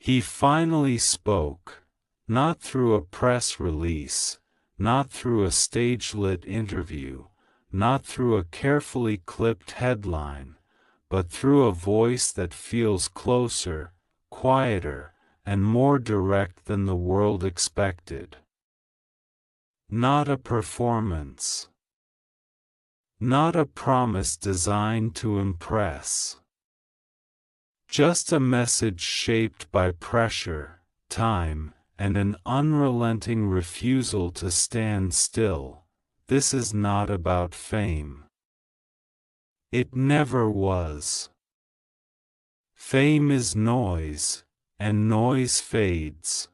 He finally spoke, not through a press release, not through a stage-lit interview, not through a carefully clipped headline, but through a voice that feels closer, quieter, and more direct than the world expected. Not a performance. Not a promise designed to impress. Just a message shaped by pressure, time, and an unrelenting refusal to stand still. This is not about fame. It never was. Fame is noise, and noise fades.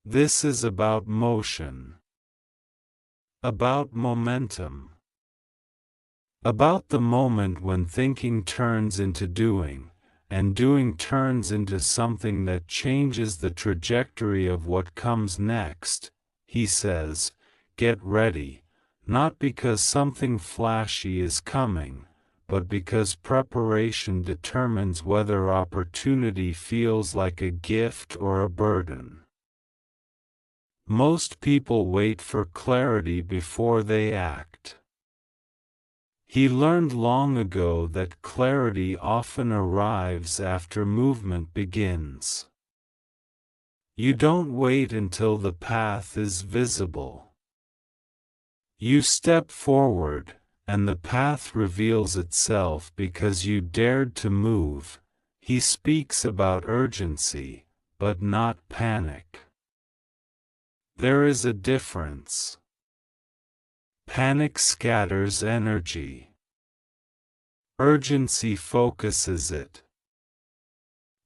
This is about motion. About momentum. About the moment when thinking turns into doing, and doing turns into something that changes the trajectory of what comes next. He says, get ready, not because something flashy is coming, but because preparation determines whether opportunity feels like a gift or a burden. Most people wait for clarity before they act. He learned long ago that clarity often arrives after movement begins. You don't wait until the path is visible. You step forward, and the path reveals itself because you dared to move. He speaks about urgency, but not panic. There is a difference. Panic scatters energy. Urgency focuses it.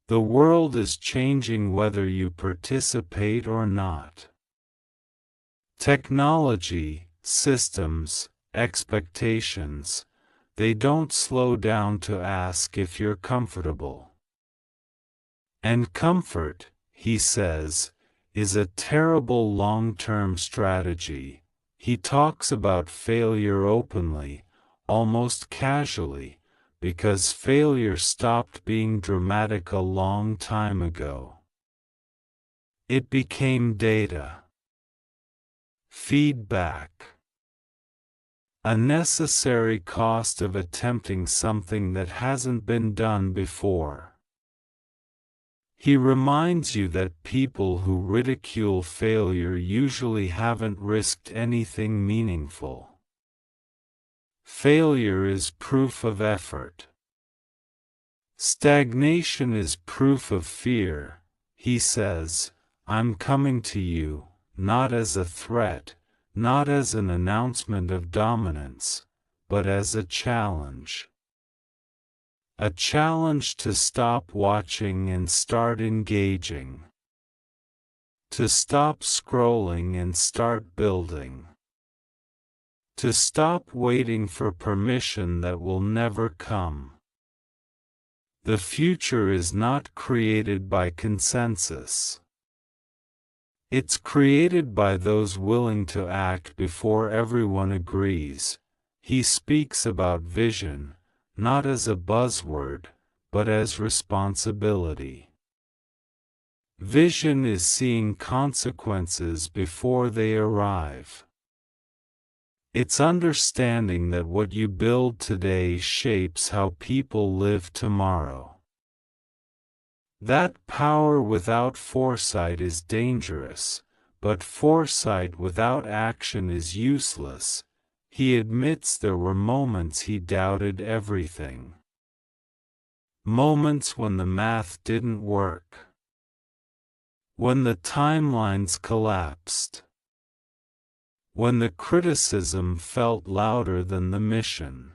The world is changing whether you participate or not. Technology, systems, expectations, they don't slow down to ask if you're comfortable. And comfort, he says, is a terrible long-term strategy. He talks about failure openly, almost casually, because failure stopped being dramatic a long time ago. It became data. Feedback. A necessary cost of attempting something that hasn't been done before. He reminds you that people who ridicule failure usually haven't risked anything meaningful. Failure is proof of effort. Stagnation is proof of fear. He says, I'm coming to you, not as a threat, not as an announcement of dominance, but as a challenge. A challenge to stop watching and start engaging. To stop scrolling and start building. To stop waiting for permission that will never come. The future is not created by consensus. It's created by those willing to act before everyone agrees. He speaks about vision, not as a buzzword, but as responsibility. Vision is seeing consequences before they arrive. It's understanding that what you build today shapes how people live tomorrow. That power without foresight is dangerous, but foresight without action is useless. He admits there were moments he doubted everything. Moments when the math didn't work. When the timelines collapsed. When the criticism felt louder than the mission.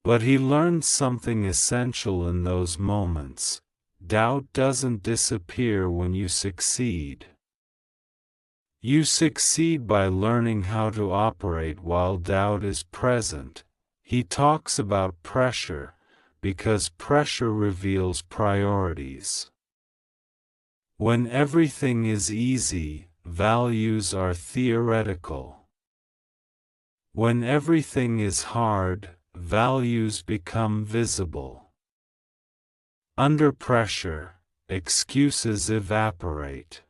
But he learned something essential in those moments. Doubt doesn't disappear when you succeed. You succeed by learning how to operate while doubt is present. He talks about pressure, because pressure reveals priorities. When everything is easy, values are theoretical. When everything is hard, values become visible. Under pressure, excuses evaporate.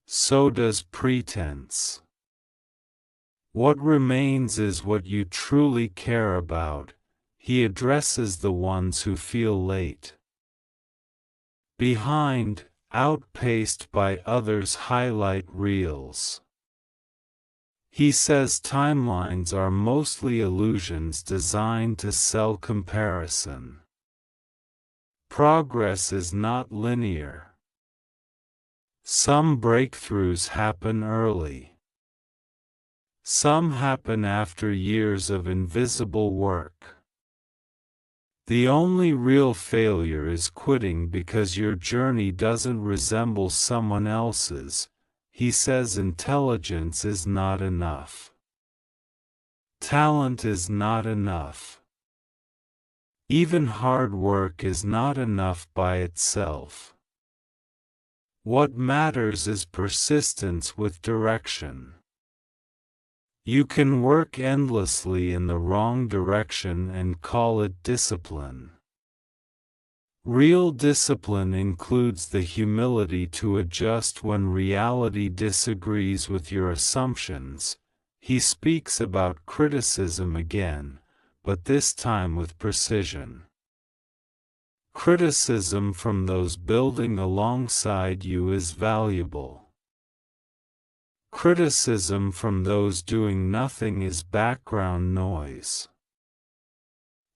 So does pretense. What remains is what you truly care about. He addresses the ones who feel late, behind, outpaced by others' highlight reels. He says timelines are mostly illusions designed to sell comparison. Progress is not linear. Some breakthroughs happen early. Some happen after years of invisible work. The only real failure is quitting because your journey doesn't resemble someone else's. He says intelligence is not enough. Talent is not enough. Even hard work is not enough by itself. What matters is persistence with direction. You can work endlessly in the wrong direction and call it discipline. Real discipline includes the humility to adjust when reality disagrees with your assumptions. He speaks about criticism again, but this time with precision. Criticism from those building alongside you is valuable. Criticism from those doing nothing is background noise.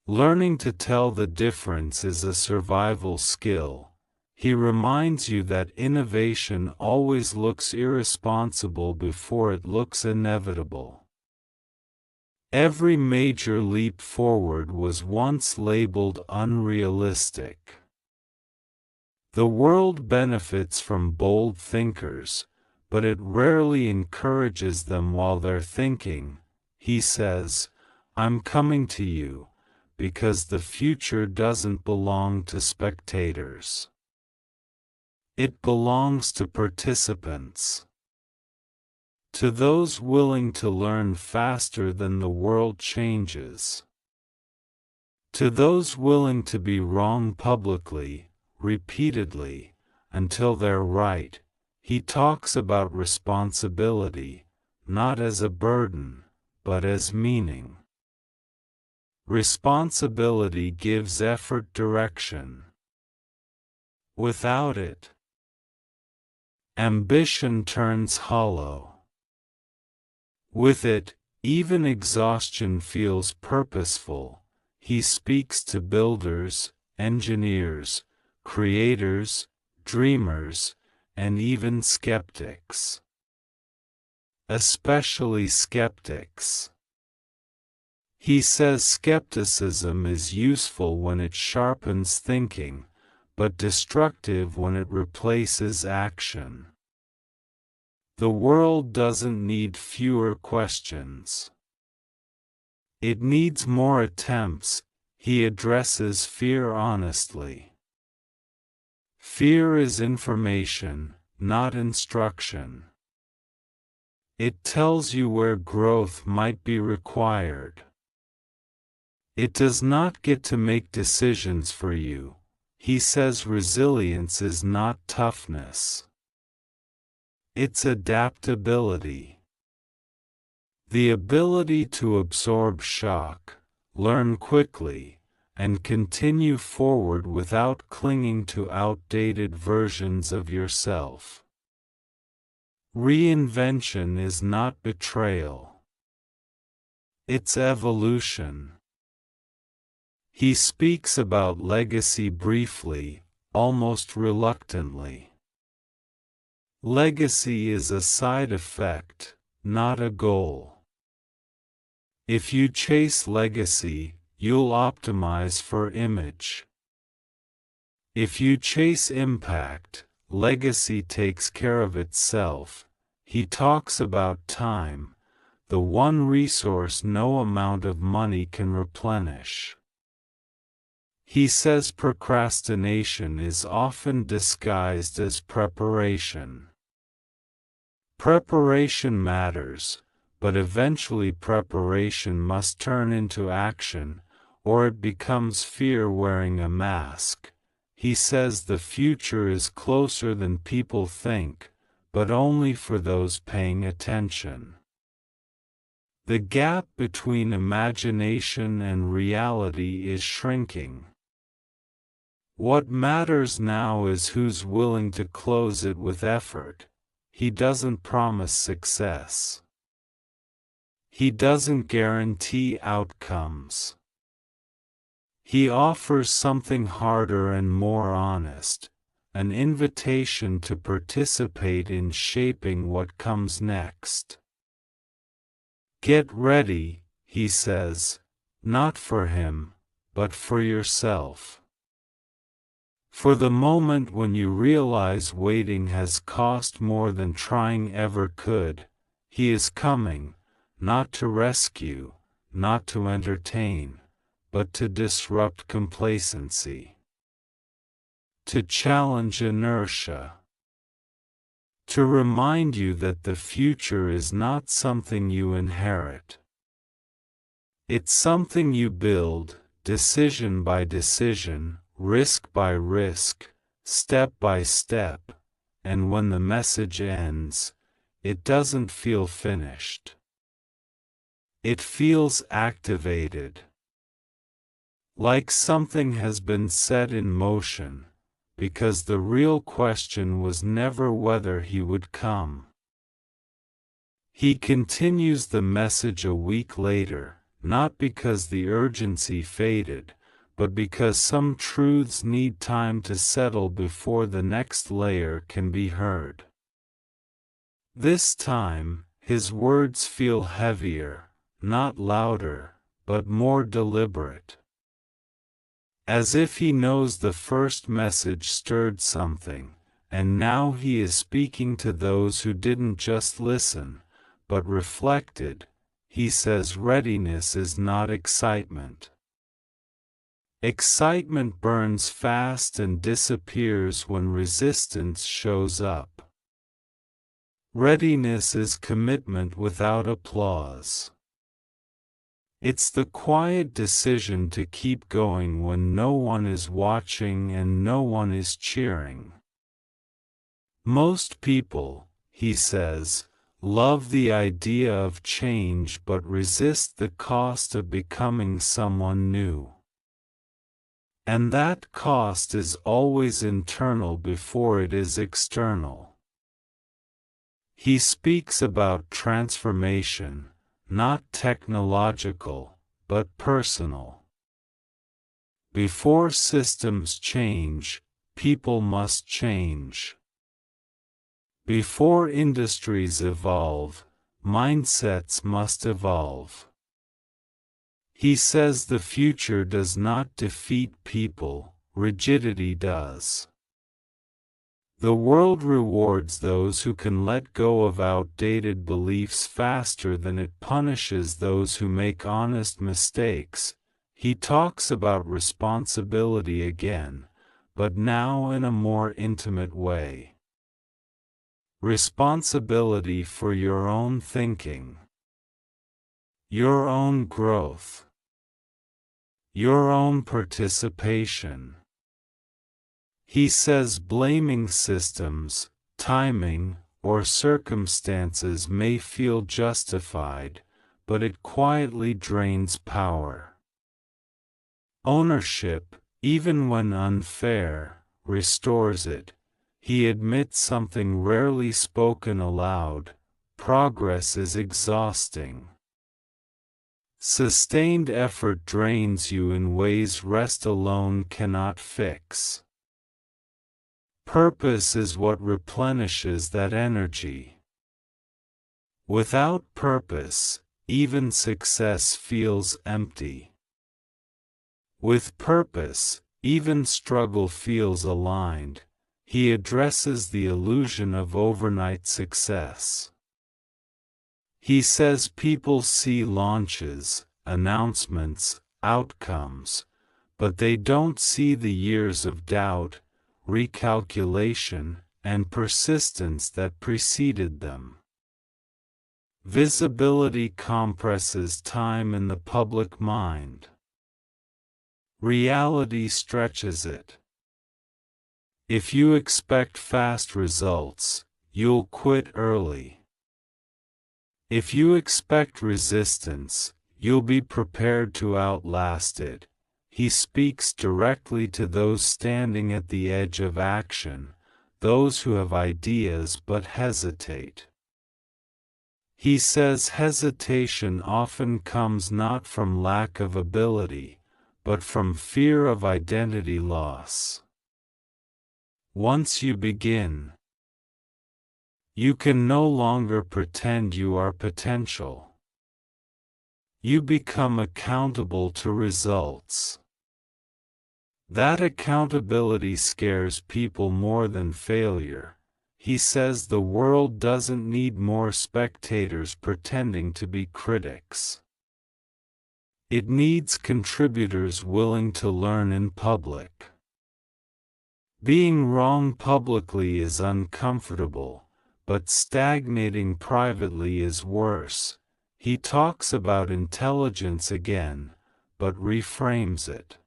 Learning to tell the difference is a survival skill. He reminds you that innovation always looks irresponsible before it looks inevitable. Every major leap forward was once labeled unrealistic. The world benefits from bold thinkers, but it rarely encourages them while they're thinking. He says, "I'm coming to you, because the future doesn't belong to spectators. It belongs to participants. To those willing to learn faster than the world changes. To those willing to be wrong publicly, repeatedly, until they're right." He talks about responsibility, not as a burden, but as meaning. Responsibility gives effort direction. Without it, ambition turns hollow. With it, even exhaustion feels purposeful. He speaks to builders, engineers, creators, dreamers, and even skeptics. Especially skeptics. He says skepticism is useful when it sharpens thinking, but destructive when it replaces action. The world doesn't need fewer questions. It needs more attempts. He addresses fear honestly. Fear is information, not instruction. It tells you where growth might be required. It does not get to make decisions for you. He says resilience is not toughness. It's adaptability. The ability to absorb shock, learn quickly, and continue forward without clinging to outdated versions of yourself. Reinvention is not betrayal. It's evolution. He speaks about legacy briefly, almost reluctantly. Legacy is a side effect, not a goal. If you chase legacy, you'll optimize for image. If you chase impact, legacy takes care of itself. He talks about time, the one resource no amount of money can replenish. He says procrastination is often disguised as preparation. Preparation matters, but eventually preparation must turn into action, or it becomes fear wearing a mask. he says the future is closer than people think, but only for those paying attention. The gap between imagination and reality is shrinking. What matters now is who's willing to close it with effort. He doesn't promise success. He doesn't guarantee outcomes. He offers something harder and more honest, an invitation to participate in shaping what comes next. Get ready, he says, not for him, but for yourself. For the moment when you realize waiting has cost more than trying ever could, he is coming, not to rescue, not to entertain, but to disrupt complacency. To challenge inertia. To remind you that the future is not something you inherit. It's something you build, decision by decision, risk by risk, step by step, and when the message ends, it doesn't feel finished. It feels activated. Like something has been set in motion, because the real question was never whether he would come. He continues the message a week later, not because the urgency faded, but because some truths need time to settle before the next layer can be heard. This time, his words feel heavier, not louder, but more deliberate. As if he knows the first message stirred something, and now he is speaking to those who didn't just listen, but reflected. He says readiness is not excitement. Excitement burns fast and disappears when resistance shows up. Readiness is commitment without applause. It's the quiet decision to keep going when no one is watching and no one is cheering. Most people, he says, love the idea of change but resist the cost of becoming someone new. And that cost is always internal before it is external. He speaks about transformation, not technological, but personal. Before systems change, people must change. Before industries evolve, mindsets must evolve. He says the future does not defeat people, rigidity does. The world rewards those who can let go of outdated beliefs faster than it punishes those who make honest mistakes. He talks about responsibility again, but now in a more intimate way. Responsibility for your own thinking, your own growth, your own participation. He says blaming systems, timing, or circumstances may feel justified, but it quietly drains power. Ownership, even when unfair, restores it. He admits something rarely spoken aloud: progress is exhausting. Sustained effort drains you in ways rest alone cannot fix. Purpose is what replenishes that energy. Without purpose, even success feels empty. With purpose, even struggle feels aligned. He addresses the illusion of overnight success. He says people see launches, announcements, outcomes, but they don't see the years of doubt, recalculation, and persistence that preceded them. Visibility compresses time in the public mind. Reality stretches it. If you expect fast results, you'll quit early. If you expect resistance, you'll be prepared to outlast it. He speaks directly to those standing at the edge of action, those who have ideas but hesitate. He says hesitation often comes not from lack of ability, but from fear of identity loss. Once you begin, you can no longer pretend you are potential. You become accountable to results. That accountability scares people more than failure. He says the world doesn't need more spectators pretending to be critics. It needs contributors willing to learn in public. Being wrong publicly is uncomfortable, but stagnating privately is worse. He talks about intelligence again, but reframes it.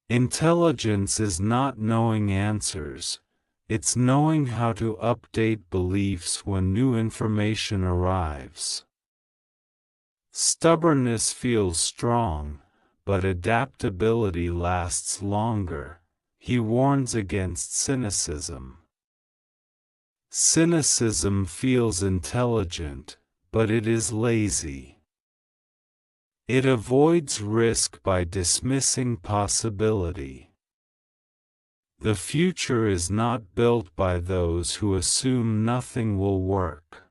Intelligence is not knowing answers, it's knowing how to update beliefs when new information arrives. Stubbornness feels strong, but adaptability lasts longer. He warns against cynicism. Cynicism feels intelligent, but it is lazy. It avoids risk by dismissing possibility. The future is not built by those who assume nothing will work.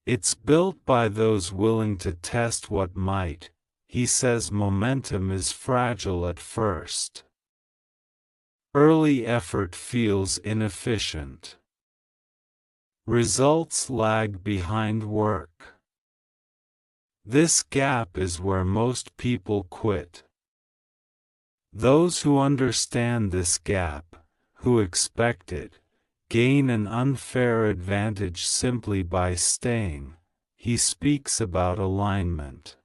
It's built by those willing to test what might. He says momentum is fragile at first. Early effort feels inefficient. Results lag behind work. This gap is where most people quit. Those who understand this gap, who expect it, gain an unfair advantage simply by staying. He speaks about alignment.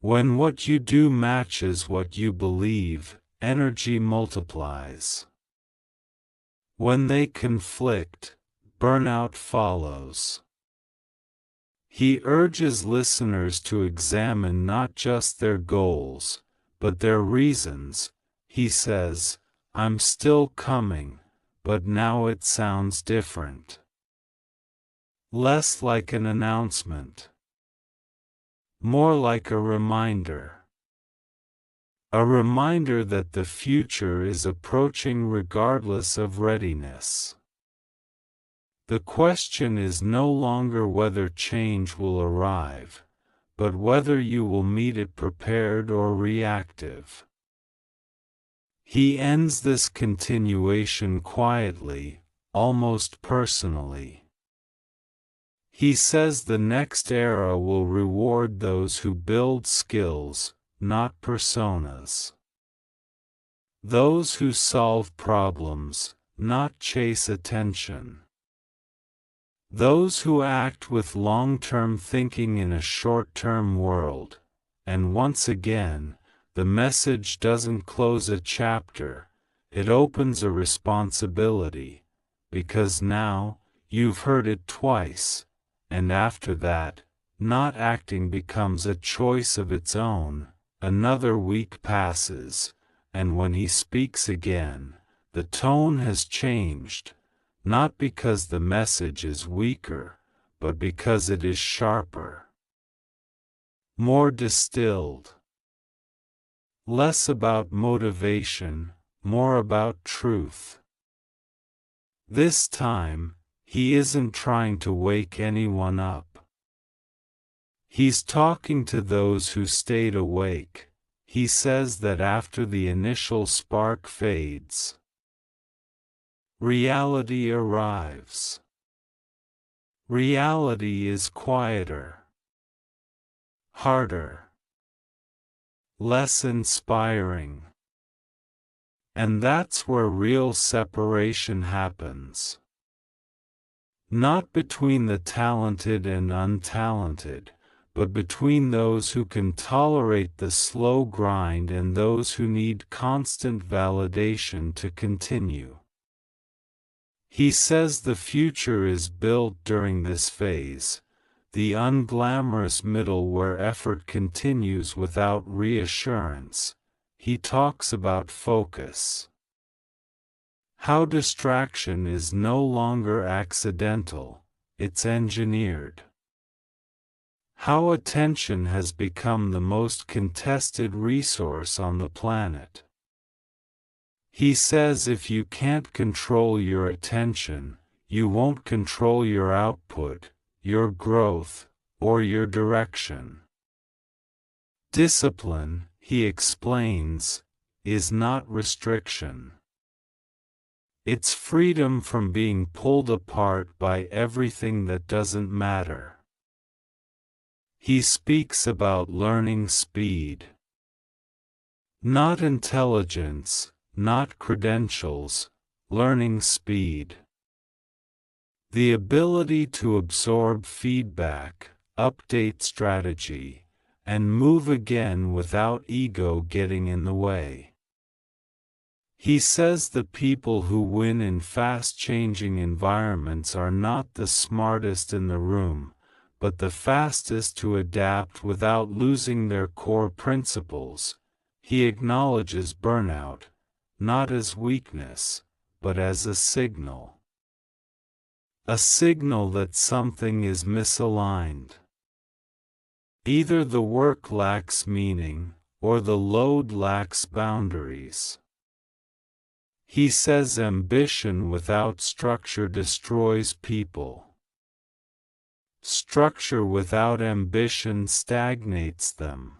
When what you do matches what you believe, energy multiplies. When they conflict, burnout follows. He urges listeners to examine not just their goals, but their reasons. He says, "I'm still coming, but now it sounds different." Less like an announcement. More like a reminder. A reminder that the future is approaching regardless of readiness. The question is no longer whether change will arrive, but whether you will meet it prepared or reactive. He ends this continuation quietly, almost personally. He says the next era will reward those who build skills, not personas. Those who solve problems, not chase attention. Those who act with long-term thinking in a short-term world. And once again, the message doesn't close a chapter, it opens a responsibility, because now, you've heard it twice, and after that, not acting becomes a choice of its own. Another week passes, and when he speaks again, the tone has changed. Not because the message is weaker, but because it is sharper. More distilled. Less about motivation, more about truth. This time, he isn't trying to wake anyone up. He's talking to those who stayed awake. He says that after the initial spark fades, reality arrives. Reality is quieter, harder, less inspiring. And that's where real separation happens. Not between the talented and untalented, but between those who can tolerate the slow grind and those who need constant validation to continue. He says the future is built during this phase, the unglamorous middle where effort continues without reassurance. He talks about focus. How distraction is no longer accidental, it's engineered. How attention has become the most contested resource on the planet. He says if you can't control your attention, you won't control your output, your growth, or your direction. Discipline, he explains, is not restriction. It's freedom from being pulled apart by everything that doesn't matter. He speaks about learning speed. Not intelligence, not credentials, learning speed. The ability to absorb feedback, update strategy, and move again without ego getting in the way. He says the people who win in fast-changing environments are not the smartest in the room, but the fastest to adapt without losing their core principles. He acknowledges burnout, not as weakness, but as a signal. A signal that something is misaligned. Either the work lacks meaning, or the load lacks boundaries. He says ambition without structure destroys people. Structure without ambition stagnates them.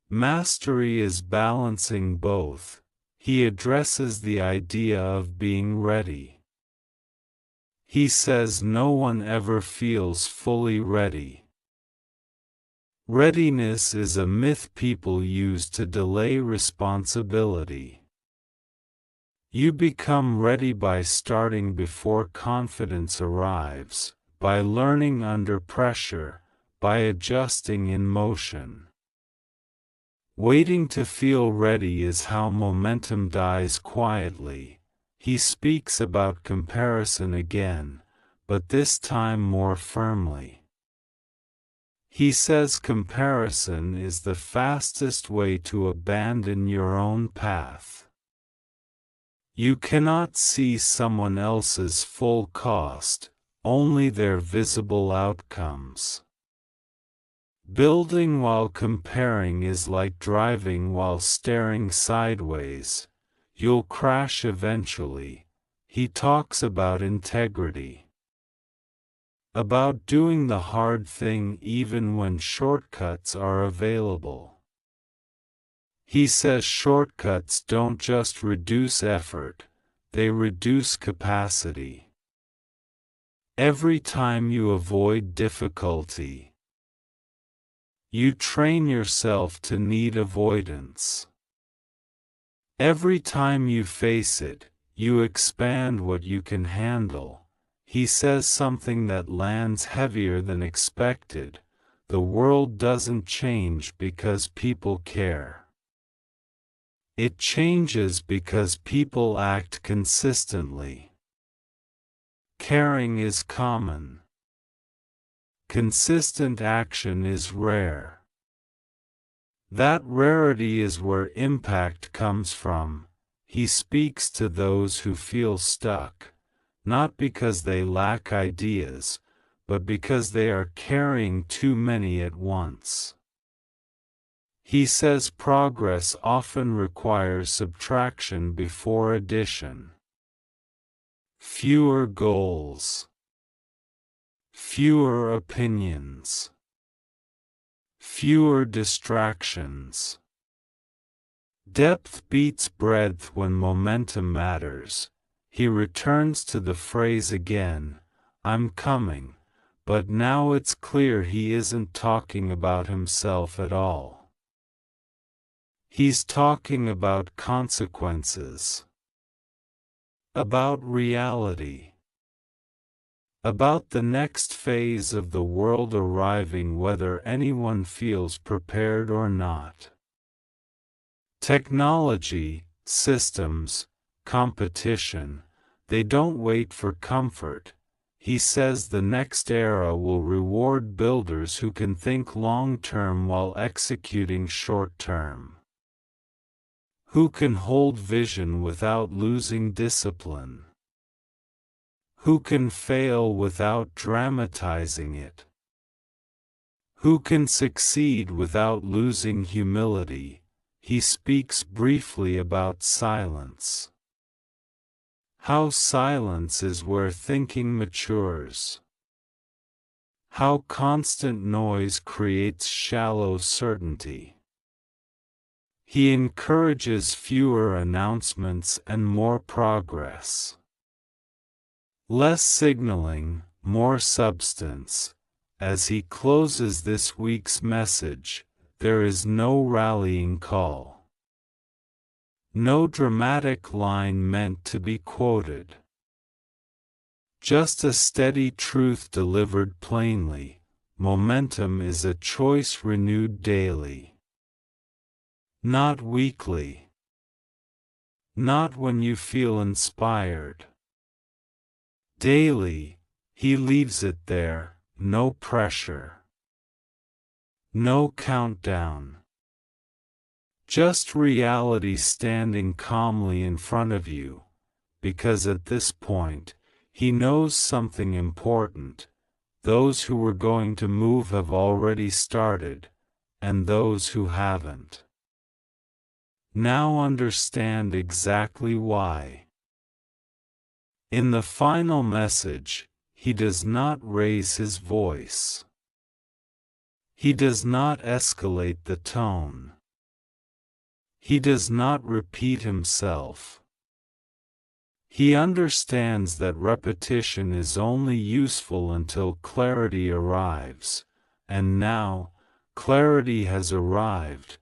Mastery is balancing both. He addresses the idea of being ready. He says no one ever feels fully ready. Readiness is a myth people use to delay responsibility. You become ready by starting before confidence arrives, by learning under pressure, by adjusting in motion. Waiting to feel ready is how momentum dies quietly. He speaks about comparison again, but this time more firmly. He says comparison is the fastest way to abandon your own path. You cannot see someone else's full cost, only their visible outcomes. Building while comparing is like driving while staring sideways. You'll crash eventually. He talks about integrity. About doing the hard thing even when shortcuts are available. He says shortcuts don't just reduce effort, they reduce capacity. Every time you avoid difficulty, you train yourself to need avoidance. Every time you face it, you expand what you can handle. He says something that lands heavier than expected. The world doesn't change because people care. It changes because people act consistently. Caring is common. Consistent action is rare. That rarity is where impact comes from. He speaks to those who feel stuck, not because they lack ideas, but because they are carrying too many at once. He says progress often requires subtraction before addition. Fewer goals. Fewer opinions. Fewer distractions. Depth beats breadth when momentum matters. He returns to the phrase again, "I'm coming," but now it's clear he isn't talking about himself at all. He's talking about consequences. About reality. about the next phase of the world arriving, whether anyone feels prepared or not. Technology, systems, competition, they don't wait for comfort. He says the next era will reward builders who can think long-term while executing short-term. Who can hold vision without losing discipline? Who can fail without dramatizing it? Who can succeed without losing humility? He speaks briefly about silence. How silence is where thinking matures. How constant noise creates shallow certainty. He encourages fewer announcements and more progress. Less signaling, more substance. As he closes this week's message, there is no rallying call. No dramatic line meant to be quoted. Just a steady truth delivered plainly. Momentum is a choice renewed daily. Not weekly. Not when you feel inspired. Daily, he leaves it there, no pressure. No countdown. Just reality standing calmly in front of you, because at this point, he knows something important. Those who were going to move have already started, and those who haven't now understand exactly why. In the final message, he does not raise his voice. He does not escalate the tone. He does not repeat himself. He understands that repetition is only useful until clarity arrives, and now, clarity has arrived.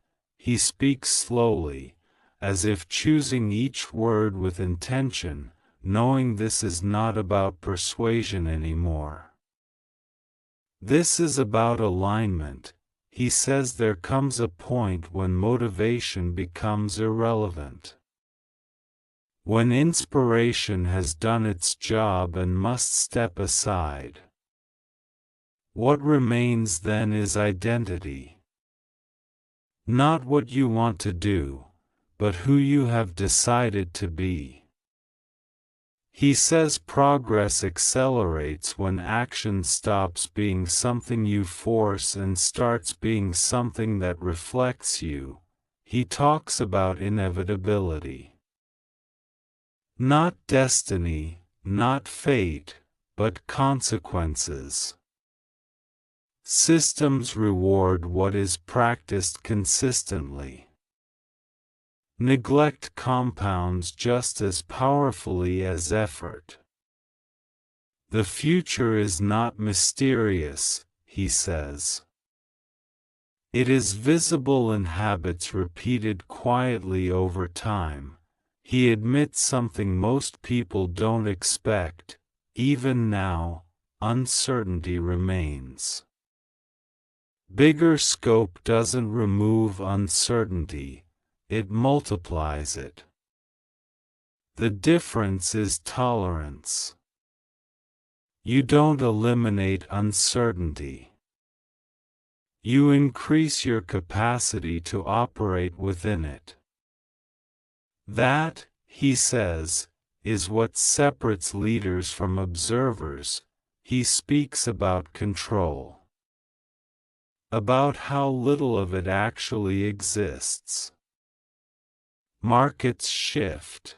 He speaks slowly, as if choosing each word with intention, knowing this is not about persuasion anymore. This is about alignment. He says there comes a point when motivation becomes irrelevant. When inspiration has done its job and must step aside. What remains then is identity. Not what you want to do, but who you have decided to be. He says progress accelerates when action stops being something you force and starts being something that reflects you. He talks about inevitability. Not destiny, not fate, but consequences. Systems reward what is practiced consistently. Neglect compounds just as powerfully as effort. The future is not mysterious, he says. It is visible in habits repeated quietly over time. He admits something most people don't expect. Even now, uncertainty remains. Bigger scope doesn't remove uncertainty. It multiplies it. The difference is tolerance. You don't eliminate uncertainty. You increase your capacity to operate within it. That, he says, is what separates leaders from observers. He speaks about control. About how little of it actually exists. Markets shift.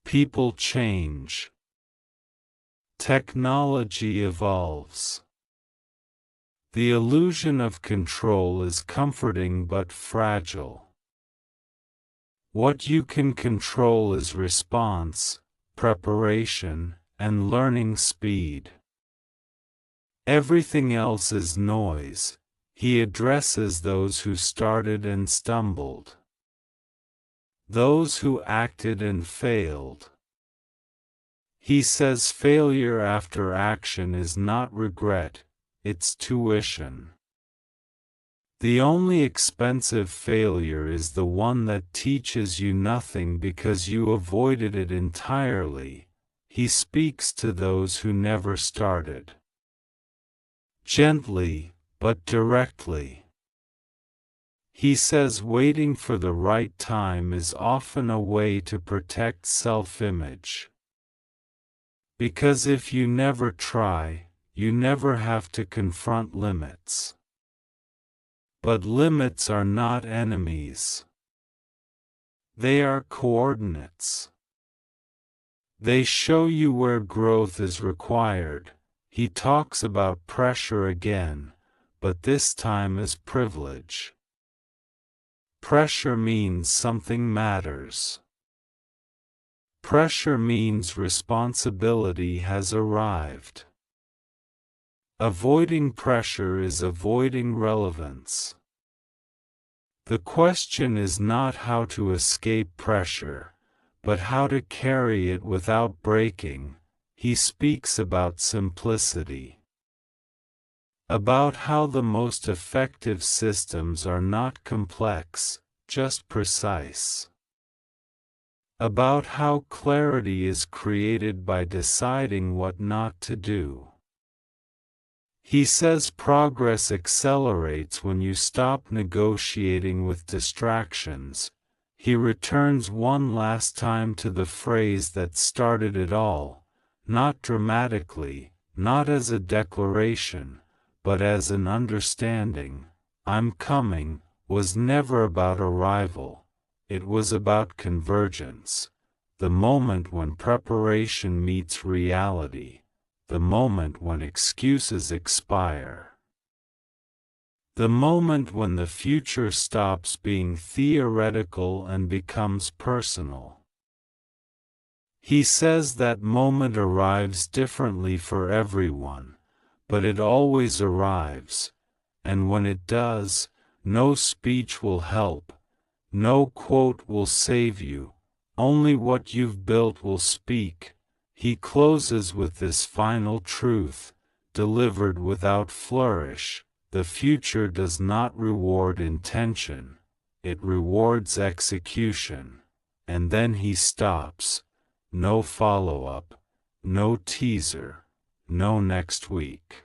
People change. Technology evolves. The illusion of control is comforting but fragile. What you can control is response, preparation, and learning speed. Everything else is noise. He addresses those who started and stumbled. Those who acted and failed. He says failure after action is not regret, it's tuition. The only expensive failure is the one that teaches you nothing because you avoided it entirely. He speaks to those who never started. Gently, but directly. He says waiting for the right time is often a way to protect self-image. Because if you never try, you never have to confront limits. But limits are not enemies. They are coordinates. They show you where growth is required. He talks about pressure again, but this time as privilege. Pressure means something matters. Pressure means responsibility has arrived. Avoiding pressure is avoiding relevance. The question is not how to escape pressure, but how to carry it without breaking. He speaks about simplicity. About how the most effective systems are not complex, just precise. About how clarity is created by deciding what not to do. He says progress accelerates when you stop negotiating with distractions. He returns one last time to the phrase that started it all, not dramatically, not as a declaration, but as an understanding. I'm coming was never about arrival, it was about convergence, the moment when preparation meets reality. The moment when excuses expire. The moment when the future stops being theoretical and becomes personal. He says that moment arrives differently for everyone, but it always arrives, and when it does, no speech will help, no quote will save you, only what you've built will speak. He closes with this final truth, delivered without flourish: the future does not reward intention, it rewards execution. And then he stops. No follow-up, no teaser, no next week.